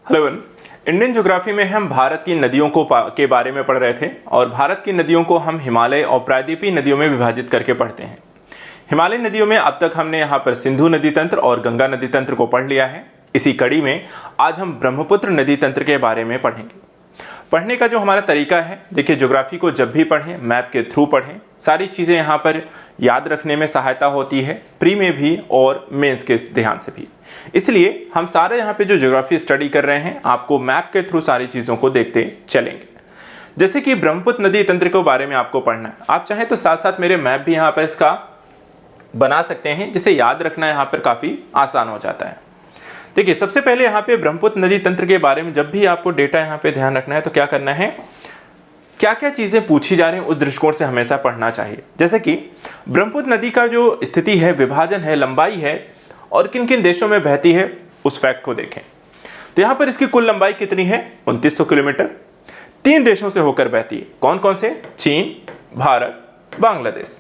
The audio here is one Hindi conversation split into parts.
Hello everyone. इंडियन ज्योग्राफी में हम भारत की नदियों के बारे में पढ़ रहे थे और भारत की नदियों को हम हिमालय और प्रायद्वीपीय नदियों में विभाजित करके पढ़ते हैं। हिमालय नदियों में अब तक हमने यहाँ पर सिंधु नदी तंत्र और गंगा नदी तंत्र को पढ़ लिया है। इसी कड़ी में आज हम ब्रह्मपुत्र नदी तंत्र के बारे में पढ़ेंगे। पढ़ने का जो हमारा तरीका है, देखिए ज्योग्राफी को जब भी पढ़ें मैप के थ्रू पढ़ें, सारी चीज़ें यहाँ पर याद रखने में सहायता होती है, प्री में भी और मेंस के ध्यान से भी। इसलिए हम सारे यहाँ पे जो ज्योग्राफी स्टडी कर रहे हैं आपको मैप के थ्रू सारी चीज़ों को देखते चलेंगे। जैसे कि ब्रह्मपुत्र नदी तंत्र के बारे में आपको पढ़ना है, आप चाहें तो साथ साथ मेरे मैप भी यहाँ पर इसका बना सकते हैं, जिसे याद रखना यहाँ पर काफ़ी आसान हो जाता है। देखिए सबसे पहले यहाँ पे ब्रह्मपुत्र नदी तंत्र के बारे में जब भी आपको डेटा यहाँ पे ध्यान रखना है तो क्या करना है, क्या क्या चीज़ें पूछी जा रही हैं उस दृष्टिकोण से हमेशा पढ़ना चाहिए। जैसे कि ब्रह्मपुत्र नदी का जो स्थिति है, विभाजन है, लंबाई है और किन किन देशों में बहती है उस फैक्ट को देखें। तो यहाँ पर इसकी कुल लंबाई कितनी है, 2900 किलोमीटर। 3 देशों से होकर बहती है। कौन कौन से? चीन, भारत, बांग्लादेश।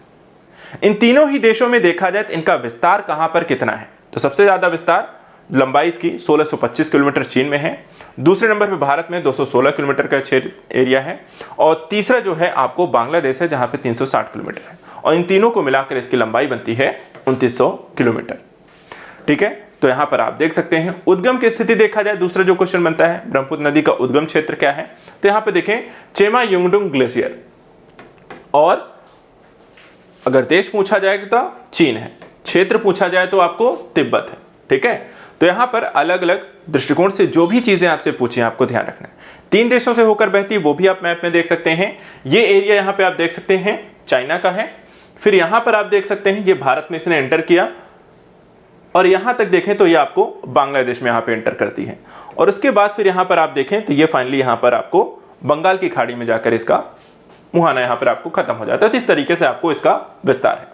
इन तीनों ही देशों में देखा जाए तो इनका विस्तार कहाँ पर कितना है, तो सबसे ज़्यादा विस्तार लंबाई इसकी 1625 किलोमीटर चीन में है। दूसरे नंबर पे भारत में 216 किलोमीटर का क्षेत्र एरिया है और तीसरा जो है आपको बांग्लादेश है जहां पे 360 किलोमीटर है और इन तीनों को मिलाकर इसकी लंबाई बनती है 2900 किलोमीटर। ठीक है, तो यहां पर आप देख सकते हैं उद्गम की स्थिति देखा जाए, दूसरा जो क्वेश्चन बनता है ब्रह्मपुत्र नदी का उद्गम क्षेत्र क्या है, तो यहां पर देखें चेमा युंगडुंग ग्लेशियर। और अगर देश पूछा जाएगा तो चीन है, क्षेत्र पूछा जाए तो आपको तिब्बत है। ठीक है, तो यहां पर अलग अलग दृष्टिकोण से जो भी चीजें आपसे पूछी आपको ध्यान रखना है। 3 देशों से होकर बहती वो भी आप मैप में देख सकते हैं। ये एरिया यहां पे आप देख सकते हैं चाइना का है। फिर यहां पर आप देख सकते हैं ये भारत में इसने एंटर किया और यहां तक देखें तो ये आपको बांग्लादेश में यहां पे एंटर करती है और उसके बाद फिर यहां पर आप देखें तो ये फाइनली यहां पर आपको बंगाल की खाड़ी में जाकर इसका मुहाना यहां पर आपको खत्म हो जाता है। तो इस तरीके से आपको इसका विस्तार है।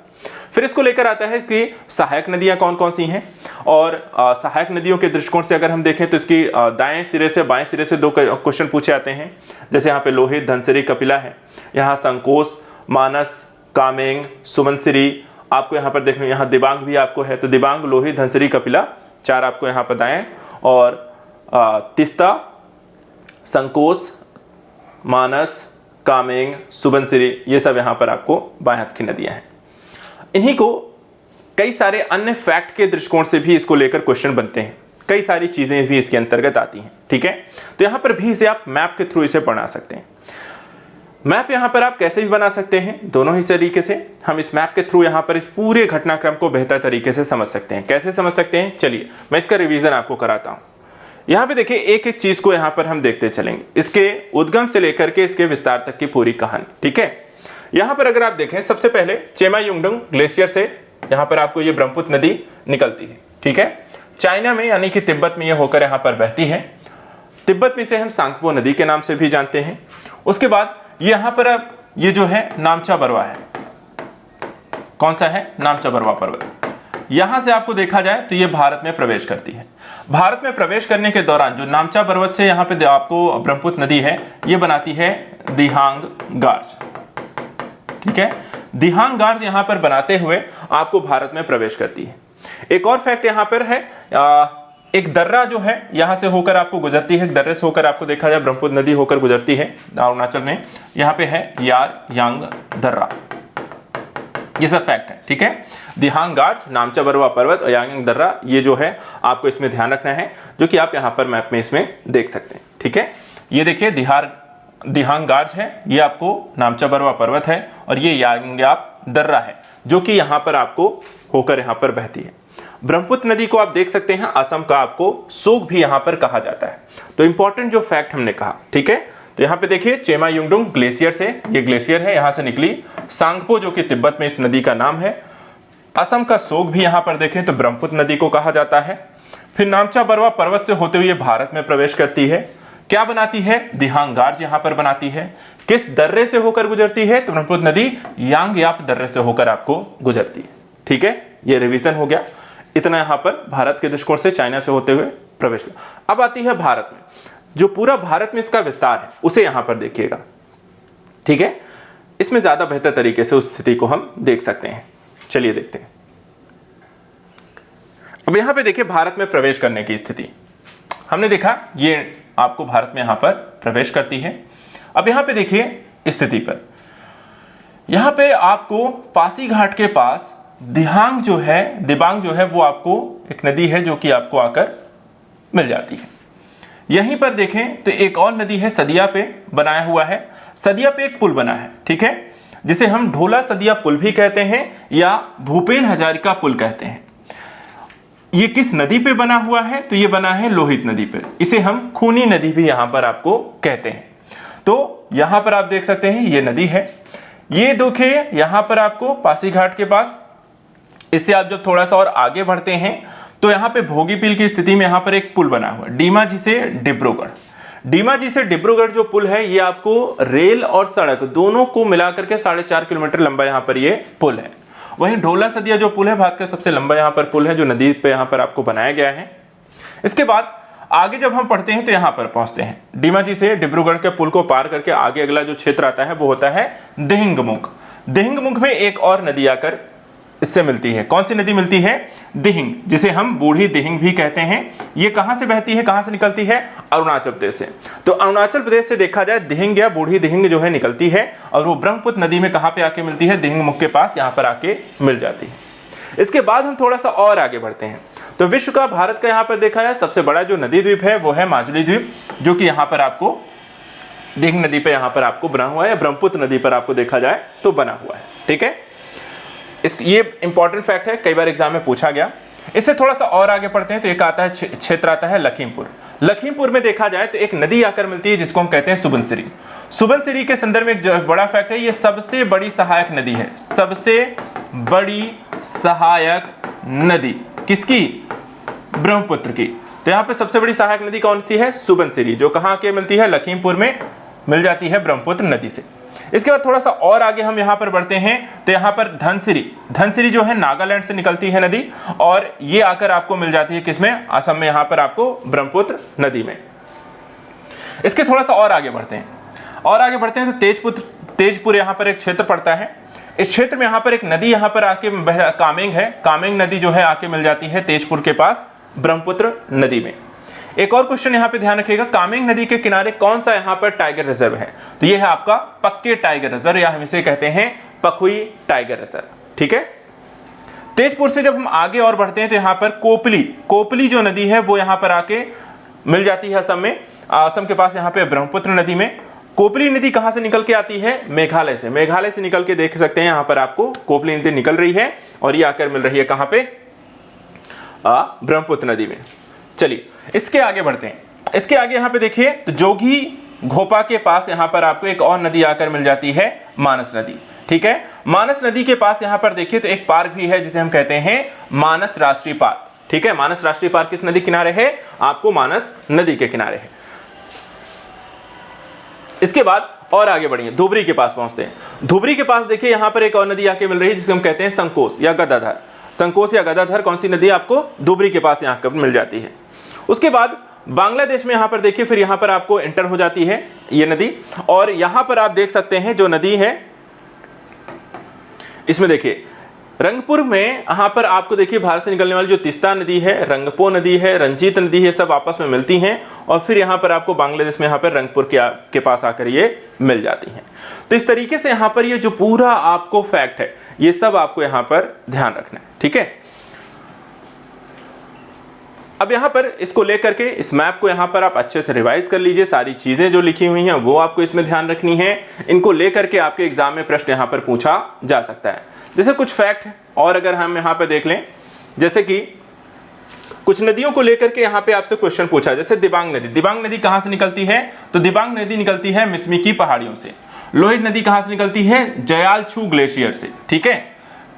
फिर इसको लेकर आता है इसकी सहायक नदियां कौन कौन सी हैं और सहायक नदियों के दृष्टिकोण से अगर हम देखें तो इसकी दाएं सिरे से बाएं सिरे से 2 क्वेश्चन पूछे जाते हैं। जैसे यहाँ पे लोहित, धनसिरी, कपिला है, यहाँ संकोश, मानस, कामेंग, सुमनसिरी आपको यहाँ पर देखने, यहाँ दिबांग भी आपको है। तो दिबांग, लोहित, धनसिरी, कपिला 4 आपको यहाँ पर दाएं और तिस्ता, संकोश, मानस, कामेंग, सुबनसिरी ये सब यहाँ पर आपको बाएं हाथ की नदियां हैं। इन्हीं को कई सारे अन्य फैक्ट के दृष्टिकोण से भी इसको लेकर क्वेश्चन बनते हैं, कई सारी चीजें भी इसके अंतर्गत आती हैं। ठीक है, तो यहां पर भी इसे आप मैप के थ्रू इसे बना सकते हैं। मैप यहां पर आप कैसे भी बना सकते हैं, दोनों ही तरीके से हम इस मैप के थ्रू यहां पर इस पूरे घटनाक्रम को बेहतर तरीके से समझ सकते हैं। कैसे समझ सकते हैं, चलिए मैं इसका रिवीजन आपको कराता हूं। यहां पे देखिए एक एक चीज को यहां पर हम देखते चलेंगे, इसके उद्गम से लेकर के इसके विस्तार तक की पूरी कहानी। ठीक है, यहां पर अगर आप देखें सबसे पहले चेमा युंगडुंग ग्लेशियर से यहां पर आपको ये ब्रह्मपुत्र नदी निकलती है। ठीक है, चाइना में यानी कि तिब्बत में ये होकर यहां पर बहती है। तिब्बत में से हम सांगपो नदी के नाम से भी जानते हैं। उसके बाद यहां पर अब ये जो है नामचा बरवा है, कौन सा है, नामचा बरवा पर्वत। यहां से आपको देखा जाए तो ये भारत में प्रवेश करती है। भारत में प्रवेश करने के दौरान जो नामचा पर्वत से यहां पे आपको ब्रह्मपुत्र नदी है ये बनाती है दिहांग गार्ज। ठीक है, दिहांग गार्ज यहां पर बनाते हुए आपको भारत में प्रवेश करती है। एक और फैक्ट यहां पर है, एक दर्रा जो है यहां से होकर आपको गुजरती है, दर्रे से होकर आपको देखा जाए ब्रह्मपुत्र नदी होकर गुजरती है अरुणाचल में। यहां पे है यार यांग दर्रा, ये सब फैक्ट है। ठीक है, दिहांग गार्ज, नामचा बरवा पर्वत और यांग दर्रा ये जो है आपको इसमें ध्यान रखना है, जो कि आप यहां पर मैप में इसमें देख सकते हैं। ठीक है, ये देखिए दिहांग गार्ज है, ये आपको नामचा बरवा पर्वत है और ये यांग्याप दर्रा है जो कि यहां पर आपको होकर यहां पर बहती है। ब्रह्मपुत्र नदी को आप देख सकते हैं असम का आपको सोग भी यहां पर कहा जाता है। तो इंपॉर्टेंट जो फैक्ट हमने कहा, ठीक है, तो यहां पे देखिए चेमा युंगडुंग ग्लेशियर से, ये ग्लेशियर है, यहां से निकली सांगपो जो कि तिब्बत में इस नदी का नाम है। असम का सोग भी यहां पर देखें तो ब्रह्मपुत्र नदी को कहा जाता है। फिर नामचा बरवा पर्वत से होते हुए भारत में प्रवेश करती है, क्या बनाती है, दिहांग गार्ज यहां पर बनाती है। किस दर्रे से होकर गुजरती है, तो ब्रह्मपुत्र नदी यांग्याप दर्रे से होकर आपको गुजरती है। ठीक है, ये रिवीजन हो गया। इतना यहां पर भारत के दृष्टिकोण से चाइना से होते हुए प्रवेश किया। अब आती है भारत में, जो पूरा भारत में इसका विस्तार है उसे यहां पर देखिएगा। ठीक है, इसमें ज्यादा बेहतर तरीके से उस स्थिति को हम देख सकते हैं। चलिए देखते हैं। अब यहां पे देखिए भारत में प्रवेश करने की स्थिति। हमने देखा ये आपको भारत में यहाँ पर प्रवेश करती है। अब यहाँ पे देखिए स्थिति पर, यहाँ पे आपको पासीघाट के पास दिबांग जो है वो आपको एक नदी है जो कि आपको आकर मिल जाती है। यहीं पर देखें तो एक और नदी है सदिया पे बनाया हुआ है। सदिया पे एक पुल बना है, ठीक है, जिसे हम ढोला सदिया पुल भी कहते हैं या भूपेन हजारिका पुल कहते हैं। ये किस नदी पे बना हुआ है? तो ये बना है लोहित नदी पे। इसे हम खूनी नदी भी यहां पर आपको कहते हैं। तो यहां पर आप देख सकते हैं ये नदी है। ये देखिए यहां पर आपको पासीघाट के पास, इससे आप जब थोड़ा सा और आगे बढ़ते हैं तो यहाँ पे भोगीपील की स्थिति में यहाँ पर एक पुल बना हुआ है, डीमाजी से डिब्रूगढ़। डीमाजी से डिब्रूगढ़ जो पुल है ये आपको रेल और सड़क दोनों को मिलाकर के 4.5 किलोमीटर लंबा यहाँ पर ये पुल है। वहीं ढोला सदिया जो पुल है भारत का सबसे लंबा यहाँ पर पुल है जो नदी पे यहाँ पर आपको बनाया गया है। इसके बाद आगे जब हम पढ़ते हैं तो यहाँ पर पहुंचते हैं, डीमाजी से डिब्रूगढ़ के पुल को पार करके आगे अगला जो क्षेत्र आता है वो होता है दिहिंगमुख। दिहिंगमुख में एक और नदी आकर इससे मिलती है। कौन सी नदी मिलती है? दिहिंग, जिसे हम बूढ़ी दिहिंग भी कहते हैं। ये कहां से बहती है, कहां से निकलती है? अरुणाचल प्रदेश से। तो अरुणाचल प्रदेश से देखा जाए दिहिंग या बूढ़ी दिहिंग जो है निकलती है और वो ब्रह्मपुत्र नदी में कहां पे आके मिलती है? दिहिंगमुख के पास यहां पर आके मिल जाती है। इसके बाद हम थोड़ा सा और आगे बढ़ते हैं तो विश्व का, भारत का यहाँ पर देखा जाए सबसे बड़ा जो नदी द्वीप है वो है माजुली द्वीप, जो कि यहाँ पर आपको दिहिंग नदी पे यहाँ पर आपको बना हुआ है, ब्रह्मपुत्र नदी पर आपको देखा जाए तो बना हुआ है, ठीक है। ये इंपॉर्टेंट फैक्ट है, कई बार एग्जाम में पूछा गया। इससे थोड़ा सा और आगे पढ़ते हैं तो एक आता है क्षेत्र आता है लखीमपुर। लखीमपुर में देखा जाए तो एक नदी आकर मिलती है जिसको हम कहते हैं सुबनसिरी। सुबनसिरी के संदर्भ में एक बड़ा फैक्ट है, ये सबसे बड़ी सहायक नदी है। सबसे बड़ी सहायक नदी किसकी? ब्रह्मपुत्र की। तो यहाँ पे सबसे बड़ी सहायक नदी कौन सी है? सुबनसिरी, जो कहाँ के मिलती है? लखीमपुर में मिल जाती है ब्रह्मपुत्र नदी से। इसके बाद थोड़ा सा और आगे हम यहाँ पर बढ़ते हैं तो यहाँ पर धनसिरी जो है नागालैंड से निकलती है नदी और ये आकर आपको मिल जाती है किसमें? असम में, यहाँ पर आपको ब्रह्मपुत्र नदी में। इसके थोड़ा सा और आगे बढ़ते हैं तो तेजपुर यहाँ पर एक क्षेत्र पड़ता है। इस क्षेत्र में यहाँ पर एक नदी यहाँ पर आके कामेंग है। कामेंग नदी जो है आके मिल जाती है तेजपुर के पास ब्रह्मपुत्र नदी में। एक और क्वेश्चन यहाँ पे ध्यान रखिएगा, कामेंग नदी के किनारे कौन सा यहाँ पर टाइगर रिजर्व है? तो ये है आपका पक्के टाइगर रिजर्व या हम इसे कहते हैं पखुई टाइगर रिजर्व, ठीक है। तेजपुर से जब हम आगे और बढ़ते हैं तो यहाँ पर कोपली जो नदी है वो यहाँ पर आके मिल जाती है असम में। असम के पास यहाँ पे ब्रह्मपुत्र नदी में। कोपली नदी कहाँ से निकल के आती है? मेघालय से। मेघालय से निकल के देख सकते हैं यहाँ पर आपको कोपली नदी निकल रही है और ये आकर मिल रही है कहाँ पे? ब्रह्मपुत्र नदी में। चलिए इसके आगे बढ़ते हैं। इसके आगे यहाँ पे देखिए तो जोगी घोपा के पास यहाँ पर आपको एक और नदी आकर मिल जाती है, मानस नदी, ठीक है। मानस नदी के पास यहाँ पर देखिए तो एक पार्क भी है जिसे हम कहते हैं मानस राष्ट्रीय पार्क, ठीक है। मानस राष्ट्रीय पार्क किस नदी किनारे है? आपको मानस नदी के किनारे है। इसके बाद और आगे बढ़िए, धुबरी के पास पहुंचते हैं। धुबरी के पास देखिए यहाँ पर एक और नदी आके मिल रही है जिसे हम कहते हैं संकोस या गदाधर। संकोस या गदाधर कौन सी नदी आपको? धुबरी के पास यहाँ पर मिल जाती है। उसके बाद बांग्लादेश में यहाँ पर देखिए फिर यहाँ पर आपको एंटर हो जाती है ये नदी और यहाँ पर आप देख सकते हैं जो नदी है इसमें देखिए रंगपुर में यहाँ पर आपको देखिए भारत से निकलने वाली जो तिस्ता नदी है, रंगपो नदी है, रंजीत नदी है, सब आपस में मिलती हैं और फिर यहाँ पर आपको बांग्लादेश में यहाँ पर रंगपुर के पास आकर ये मिल जाती हैं। तो इस तरीके से यहाँ पर ये जो पूरा आपको फैक्ट है ये सब आपको यहाँ पर ध्यान रखना है, ठीक है। अब यहाँ पर इसको लेकर के इस मैप को यहाँ पर आप अच्छे से रिवाइज कर लीजिए। सारी चीजें जो लिखी हुई हैं वो आपको इसमें ध्यान रखनी है। इनको लेकर के आपके एग्जाम में प्रश्न यहाँ पर पूछा जा सकता है। जैसे कुछ फैक्ट और अगर हम यहाँ पर देख लें, जैसे कि कुछ नदियों को लेकर के यहाँ पे आपसे क्वेश्चन पूछा, जैसे दिबांग नदी। दिबांग नदी कहाँ से निकलती है? तो दिबांग नदी निकलती है मिसमी की पहाड़ियों से। लोहित नदी कहाँ से निकलती है? जयालछू ग्लेशियर से, ठीक है।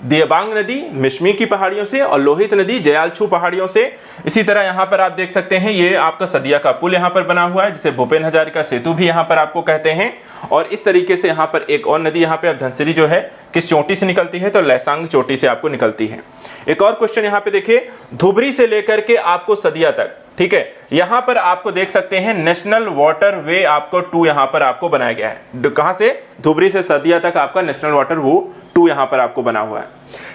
दिबांग नदी मिश्मी की पहाड़ियों से और लोहित नदी जयालछू पहाड़ियों से। इसी तरह यहाँ पर आप देख सकते हैं ये आपका सदिया का पुल यहाँ पर बना हुआ है जिसे भूपेन हजारिका सेतु भी यहाँ पर आपको कहते हैं। और इस तरीके से यहाँ पर एक और नदी यहाँ पे अब धनसिरी जो है किस चोटी से निकलती है? तो लैसांग चोटी से आपको निकलती है। एक और क्वेश्चन यहाँ पे देखिए, धुबरी से लेकर के आपको सदिया तक, ठीक है, यहाँ पर आपको देख सकते हैं नेशनल वाटर वे आपको 2 यहाँ पर आपको बनाया गया है। कहाँ से? धुबरी से सदिया तक आपका नेशनल वाटर वो 2 यहाँ पर आपको बना हुआ है।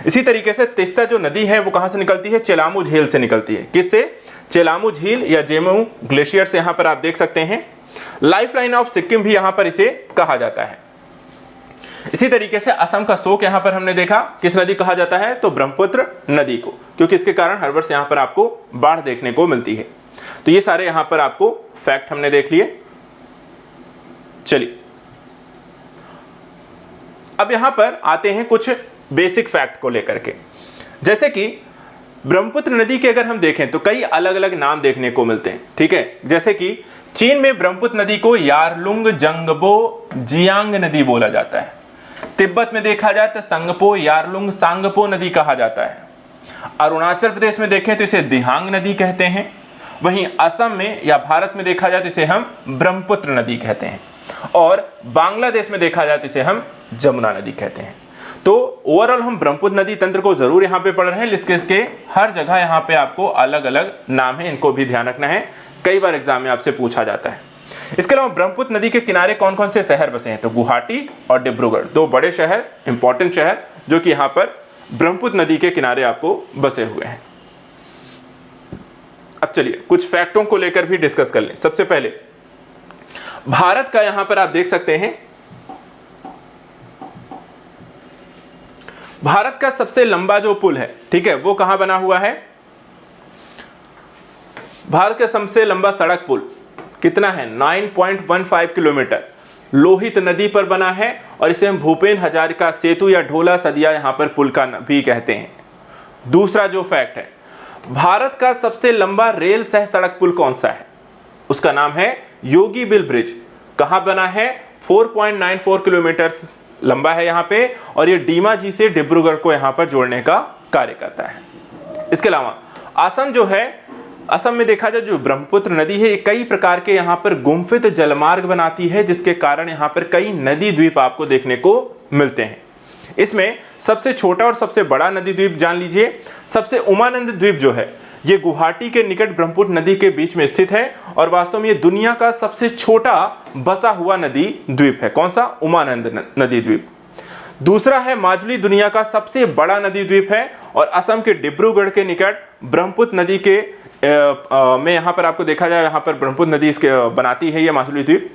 इसी तरीके से तिस्ता जो नदी है वो कहाँ से निकलती है? चेलामू झील से निकलती है। किससे? चेलामू झील या जेमू ग्लेशियर्स यहाँ पर आप देख सकते हैं। लाइफलाइन ऑफ सिक्किम भी यहाँ पर इसे कहा जाता है। इसी तरीके से असम का शोक यहाँ पर हमने देखा, किस नदी कहा जाता है, तो ब्रह्मपुत्र नदी को, क्योंकि इसके कारण हर वर्ष यहाँ पर आपको बाढ़ देखने को मिलती है। तो ये सारे यहाँ पर आपको फैक्ट हमने देख लिए। चलिए अब यहाँ पर आते हैं कुछ बेसिक फैक्ट को लेकर के। जैसे कि ब्रह्मपुत्र नदी के अगर हम देखें तो कई अलग अलग नाम देखने को मिलते हैं, ठीक है। जैसे कि चीन में ब्रह्मपुत्र नदी को यारलुंग जंगबो जियांग नदी बोला जाता है। तिब्बत में देखा जाए तो संगपो यारलुंग सांगपो नदी कहा जाता है। अरुणाचल प्रदेश में देखें तो इसे दिहांग नदी कहते हैं। वहीं असम में या भारत में देखा जाए तो इसे हम ब्रह्मपुत्र नदी कहते हैं, और बांग्लादेश में देखा जाए तो इसे हम जमुना नदी कहते हैं। तो ओवरऑल हम ब्रह्मपुत्र नदी तंत्र को जरूर यहाँ पे पढ़ रहे हैं, इसके हर जगह यहाँ पे आपको अलग अलग नाम है, इनको भी ध्यान रखना है, कई बार एग्जाम में आपसे पूछा जाता है। इसके अलावा ब्रह्मपुत्र नदी के किनारे कौन कौन से शहर बसे हैं, तो गुवाहाटी और डिब्रूगढ़, दो बड़े शहर, इंपॉर्टेंट शहर जो कि यहाँ पर ब्रह्मपुत्र नदी के किनारे आपको बसे हुए हैं। अब चलिए कुछ फैक्टों को लेकर भी डिस्कस कर लें। सबसे पहले भारत का यहां पर आप देख सकते हैं, भारत का सबसे लंबा जो पुल है, ठीक है, वो कहां बना हुआ है, भारत का सबसे लंबा सड़क पुल कितना है, 9.15 किलोमीटर लोहित नदी पर बना है, और इसे हम भूपेन हजारिका सेतु या ढोला सदिया यहां पर पुल का भी कहते हैं। दूसरा जो फैक्ट है, भारत का सबसे लंबा रेल सह सड़क पुल कौन सा है, उसका नाम है योगी बिल ब्रिज। कहां बना है, 4.94 किलोमीटर लंबा है यहां पे, और ये डीमाजी से डिब्रूगढ़ को यहां पर जोड़ने का कार्य करता है। इसके अलावा असम जो है, असम में देखा जाए जो ब्रह्मपुत्र नदी है, ये कई प्रकार के यहाँ पर गुम्फित जलमार्ग बनाती है, जिसके कारण यहाँ पर कई नदी द्वीप आपको देखने को मिलते हैं। इसमें सबसे छोटा और सबसे बड़ा नदी द्वीप जान लीजिए। सबसे उमानंद द्वीप जो है, ये गुवाहाटी के निकट ब्रह्मपुत्र नदी के बीच में स्थित है, और वास्तव में ये दुनिया का सबसे छोटा बसा हुआ नदी द्वीप है। कौन सा, उमानंद नदी द्वीप। दूसरा है माजुली, दुनिया का सबसे बड़ा नदी द्वीप है, और असम के डिब्रूगढ़ के निकट ब्रह्मपुत्र नदी के में यहाँ पर आपको देखा जाए, यहाँ पर ब्रह्मपुत्र नदी इसके बनाती है ये माजुली द्वीप।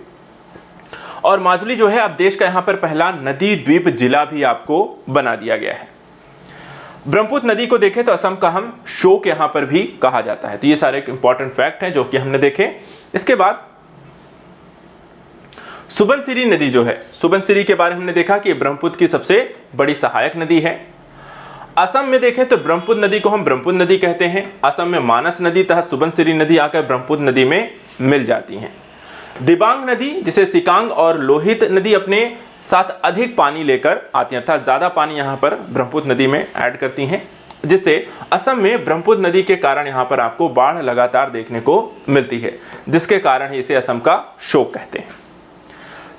और माजुली जो है अब देश का यहाँ पर पहला नदी द्वीप जिला भी आपको बना दिया गया है। ब्रह्मपुत्र नदी को देखें तो असम का हम शोक यहाँ पर भी कहा जाता है। तो ये सारे इंपॉर्टेंट फैक्ट हैं जो कि हमने देखे। इसके बाद सुबनसिरी नदी जो है, सुबनसिरी के बारे में हमने देखा कि ब्रह्मपुत्र की सबसे बड़ी सहायक नदी है। असम में देखें तो ब्रह्मपुत्र नदी को हम ब्रह्मपुत्र नदी कहते हैं। असम में मानस नदी तथा सुबनसिरी नदी आकर ब्रह्मपुत्र नदी में मिल जाती हैं। दिबांग नदी, जिसे सिकांग और लोहित नदी अपने साथ अधिक पानी लेकर आती हैं, अर्थात ज्यादा पानी यहाँ पर ब्रह्मपुत्र नदी में ऐड करती हैं, जिससे असम में ब्रह्मपुत्र नदी के कारण यहाँ पर आपको बाढ़ लगातार देखने को मिलती है, जिसके कारण इसे असम का शोक कहते हैं।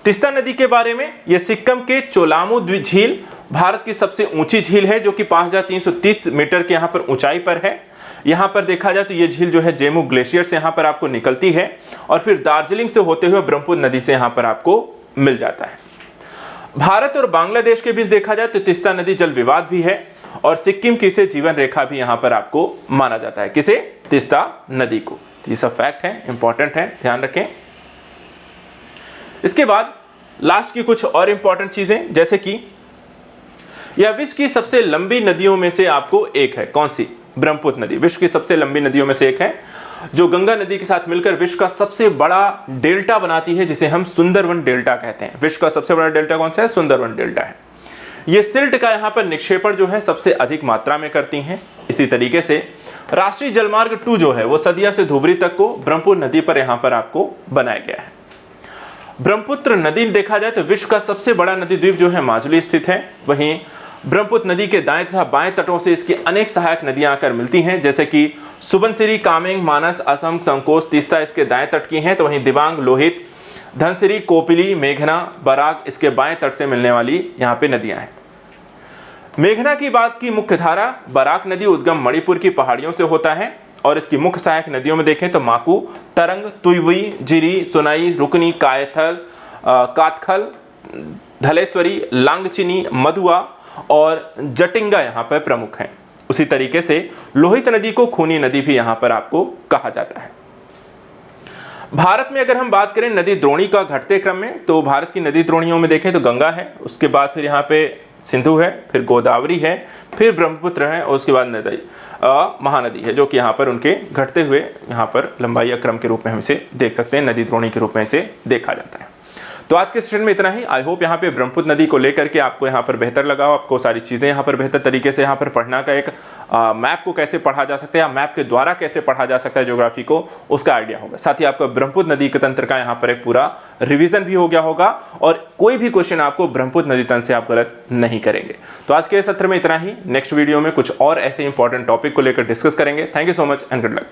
तीस्ता नदी के बारे में, यह सिक्किम के चोलामू झील भारत की सबसे ऊंची झील है, जो कि 5330 मीटर के यहाँ पर ऊंचाई पर है। यहाँ पर देखा जाए तो ये झील जो है जेमू ग्लेशियर से यहाँ पर आपको निकलती है, और फिर दार्जिलिंग से होते हुए ब्रह्मपुत्र नदी से यहाँ पर आपको मिल जाता है। भारत और बांग्लादेश के बीच देखा जाए तो तीस्ता नदी जल विवाद भी है, और सिक्किम की इसे जीवन रेखा भी यहाँ पर आपको माना जाता है। किसे, तीस्ता नदी को। ये सब फैक्ट है, इंपॉर्टेंट है, ध्यान रखें। इसके बाद लास्ट की कुछ और इंपॉर्टेंट चीजें, जैसे कि यह विश्व की सबसे लंबी नदियों में से आपको एक है। कौन सी, ब्रह्मपुत्र नदी विश्व की सबसे लंबी नदियों में से एक है, जो गंगा नदी के साथ मिलकर विश्व का सबसे बड़ा डेल्टा बनाती है, जिसे हम सुंदरवन डेल्टा कहते हैं। विश्व का सबसे बड़ा डेल्टा कौन सा है, सुंदरवन डेल्टा है। ये सिल्ट का यहाँ पर निक्षेपण जो है सबसे अधिक मात्रा में करती हैं। इसी तरीके से राष्ट्रीय जलमार्ग 2 जो है वो सदिया से धुबरी तक को ब्रह्मपुत्र नदी पर यहाँ पर आपको बनाया गया है। ब्रह्मपुत्र नदी देखा जाए तो विश्व का सबसे बड़ा नदी द्वीप जो है माजुली स्थित है। वहीं ब्रह्मपुत्र नदी के दाएं तथा बाएं तटों से इसकी अनेक सहायक नदियां आकर मिलती हैं, जैसे कि सुबनसिरी, कामेंग, मानस, असम, संकोच, तीस्ता इसके दाएं तट की हैं, तो वहीं दिबांग, लोहित, धनसिरी, कोपिली, मेघना, बराक इसके बाएं तट से मिलने वाली यहाँ पे नदियां हैं। मेघना की बात की मुख्य धारा बराक नदी उद्गम मणिपुर की पहाड़ियों से होता है, और इसकी मुख्य सहायक नदियों में देखें तो माकू, तरंग, तुइवुई, जिरी, सोनाई, रुकनी, कातखल, धलेश्वरी, लांगचिनी, मधुआ और जटिंगा यहाँ पर प्रमुख हैं। उसी तरीके से लोहित नदी को खूनी नदी भी यहाँ पर आपको कहा जाता है। भारत में अगर हम बात करें नदी द्रोणी का घटते क्रम में, तो भारत की नदी द्रोणियों में देखें तो गंगा है, उसके बाद फिर यहाँ पे सिंधु है, फिर गोदावरी है, फिर ब्रह्मपुत्र है और उसके बाद नदी महानदी है, जो कि यहाँ पर उनके घटते हुए यहाँ पर लंबाई या क्रम के रूप में हम इसे देख सकते हैं, नदी द्रोणी के रूप में इसे देखा जाता है। तो आज के सेशन में इतना ही। आई होप यहाँ पे ब्रह्मपुत्र नदी को लेकर के आपको यहाँ पर बेहतर लगा हो, आपको सारी चीज़ें यहाँ पर बेहतर तरीके से यहाँ पर पढ़ना का एक मैप को कैसे पढ़ा जा सकता है या मैप के द्वारा कैसे पढ़ा जा सकता है ज्योग्राफी को, उसका आइडिया होगा। साथ ही आपका ब्रह्मपुत्र नदी के तंत्र का यहाँ पर एक पूरा रिविजन भी हो गया होगा और कोई भी क्वेश्चन आपको ब्रह्मपुत्र नदी तंत्र से आप गलत नहीं करेंगे। तो आज के सत्र में इतना ही। नेक्स्ट वीडियो में कुछ और ऐसे इंपॉर्टेंट टॉपिक को लेकर डिस्कस करेंगे। Thank you so much and good luck.